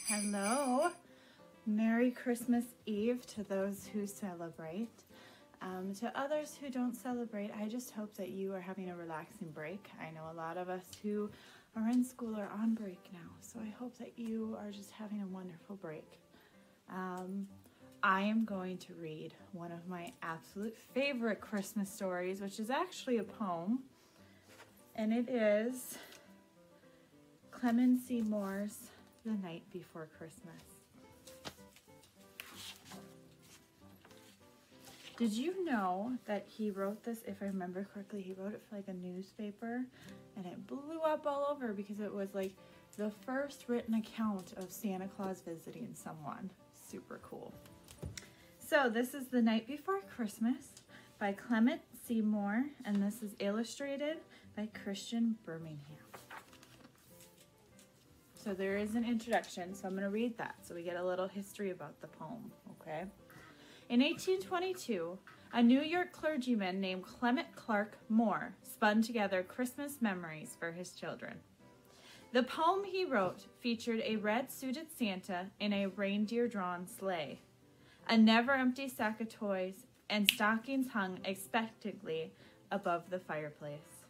Hello. Merry Christmas Eve to those who celebrate. To others who don't celebrate, I just hope that you are having a relaxing break. I know a lot of us who are in school are on break now, so I hope that you are just having a wonderful break. I am going to read one of my absolute favorite Christmas stories, which is actually a poem, and it is Clement Seymour's The Night Before Christmas. Did you know that he wrote this, if I remember correctly, he wrote it for like a newspaper, and it blew up all over because it was like the first written account of Santa Claus visiting someone. Super cool. So this is The Night Before Christmas by Clement Seymour, and this is illustrated by Christian Birmingham. So there is an introduction, so I'm going to read that so we get a little history about the poem, okay? In 1822, a New York clergyman named Clement Clark Moore spun together Christmas memories for his children. The poem he wrote featured a red-suited Santa in a reindeer-drawn sleigh, a never-empty sack of toys, and stockings hung expectantly above the fireplace.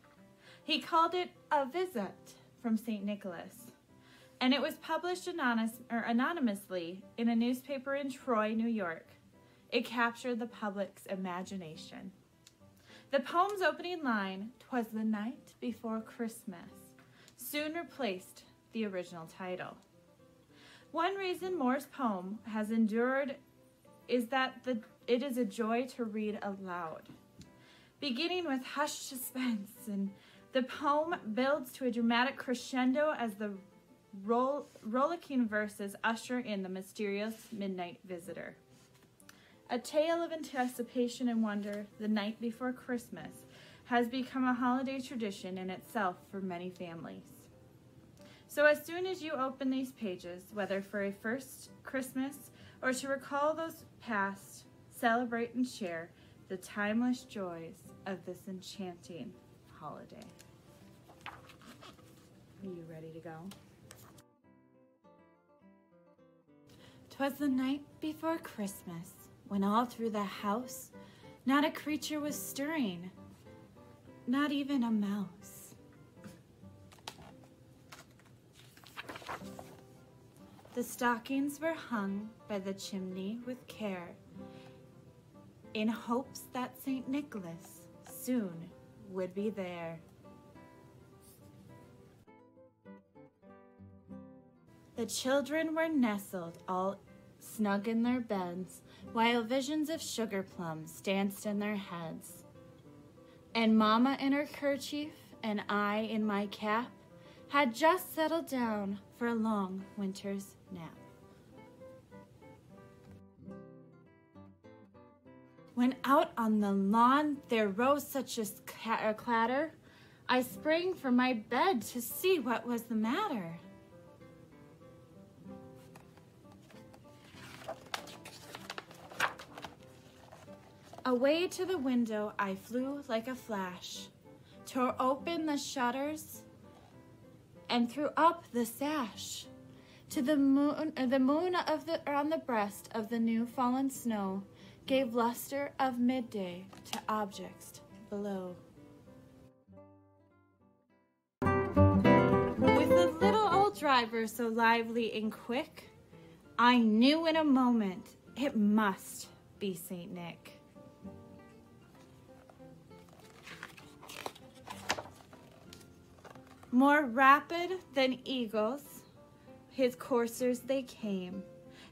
He called it A Visit from St. Nicholas, and it was published anonymously in a newspaper in Troy, New York. It captured the public's imagination. The poem's opening line, "'Twas the night before Christmas," soon replaced the original title. One reason Moore's poem has endured is that it is a joy to read aloud. Beginning with hushed suspense, and the poem builds to a dramatic crescendo as the rollicking verses usher in the mysterious midnight visitor. A tale of anticipation and wonder, The Night Before Christmas has become a holiday tradition in itself for many families. So as soon as you open these pages, whether for a first Christmas or to recall those past, celebrate and share the timeless joys of this enchanting holiday. Are you ready to go? 'Twas the night before Christmas, when all through the house not a creature was stirring, not even a mouse. The stockings were hung by the chimney with care, in hopes that St. Nicholas soon would be there. The children were nestled all snug in their beds, while visions of sugar plums danced in their heads. And Mama in her kerchief and I in my cap had just settled down for a long winter's nap. When out on the lawn there rose such a clatter, I sprang from my bed to see what was the matter. Away to the window I flew like a flash, tore open the shutters, and threw up the sash. To the moon on the breast of the new fallen snow gave luster of midday to objects below. With the little old driver so lively and quick, I knew in a moment it must be St. Nick. More rapid than eagles, his coursers they came,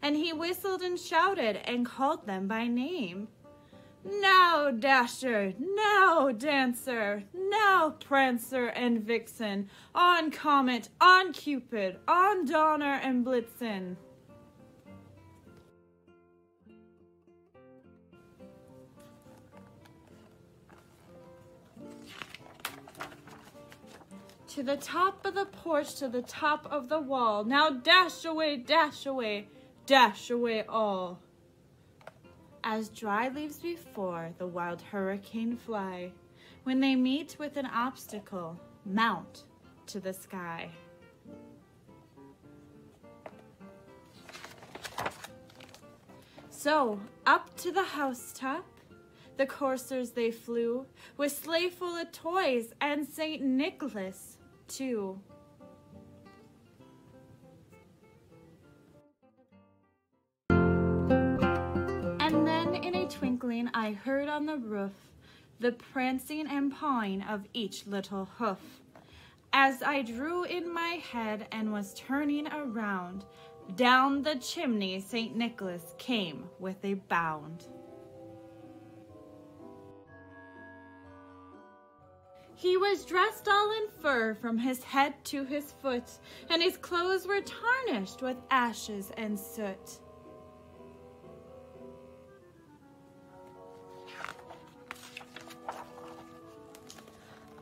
and he whistled and shouted and called them by name. Now, Dasher, now, Dancer, now, Prancer and Vixen, on Comet, on Cupid, on Donner and Blitzen. To the top of the porch, to the top of the wall. Now dash away, dash away, dash away all. As dry leaves before the wild hurricane fly, when they meet with an obstacle, mount to the sky. So up to the housetop the coursers they flew, with sleigh full of toys and St. Nicholas too. And then in a twinkling I heard on the roof the prancing and pawing of each little hoof. As I drew in my head and was turning around, down the chimney St. Nicholas came with a bound. He was dressed all in fur from his head to his foot, and his clothes were tarnished with ashes and soot.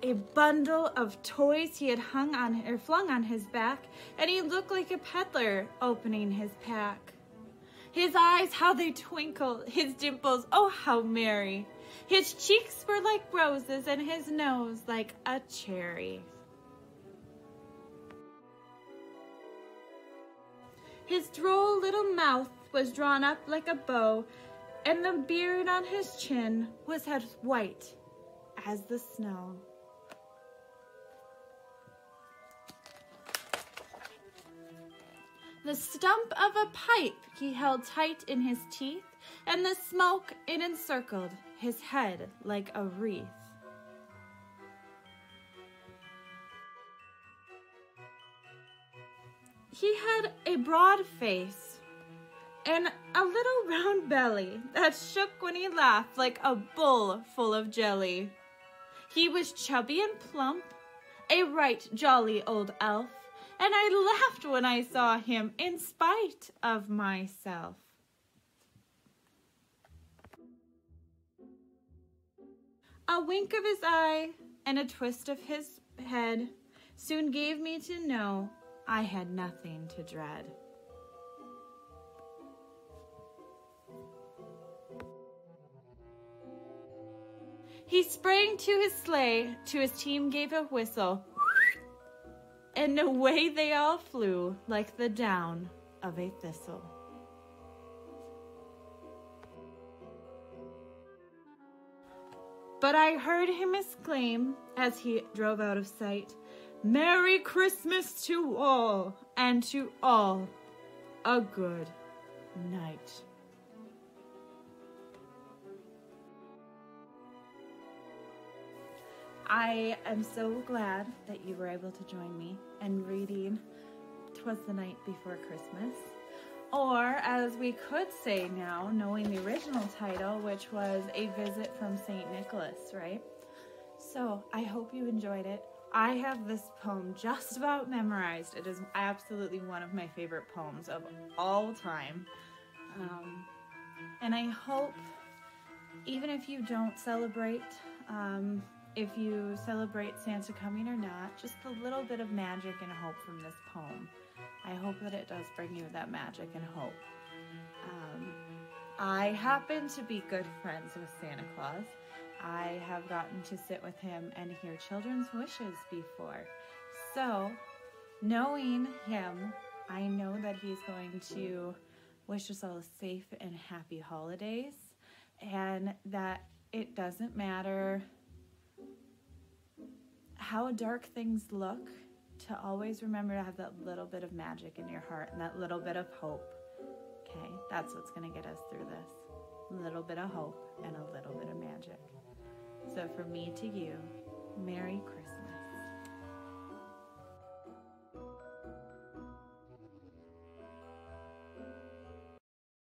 A bundle of toys he had flung on his back, and he looked like a peddler opening his pack. His eyes, how they twinkled, his dimples, oh how merry. His cheeks were like roses, and his nose like a cherry. His droll little mouth was drawn up like a bow, and the beard on his chin was as white as the snow. The stump of a pipe he held tight in his teeth, and the smoke it encircled his head like a wreath. He had a broad face and a little round belly that shook when he laughed like a bull full of jelly. He was chubby and plump, a right jolly old elf, and I laughed when I saw him in spite of myself. A wink of his eye and a twist of his head soon gave me to know I had nothing to dread. He sprang to his sleigh, to his team gave a whistle, and away they all flew like the down of a thistle. But I heard him exclaim as he drove out of sight, "Merry Christmas to all, and to all a good night." I am so glad that you were able to join me in reading 'Twas the Night Before Christmas, or as we could say now, knowing the original title, which was A Visit from St. Nicholas, right? So I hope you enjoyed it. I have this poem just about memorized. It is absolutely one of my favorite poems of all time. And I hope, even if you don't celebrate, if you celebrate Santa coming or not, just a little bit of magic and hope from this poem. I hope that it does bring you that magic and hope. I happen to be good friends with Santa Claus. I have gotten to sit with him and hear children's wishes before. So, knowing him, I know that he's going to wish us all safe and happy holidays, and that it doesn't matter how dark things look, to always remember to have that little bit of magic in your heart and that little bit of hope. Okay, that's what's going to get us through this. A little bit of hope and a little bit of magic. So from me to you, Merry Christmas.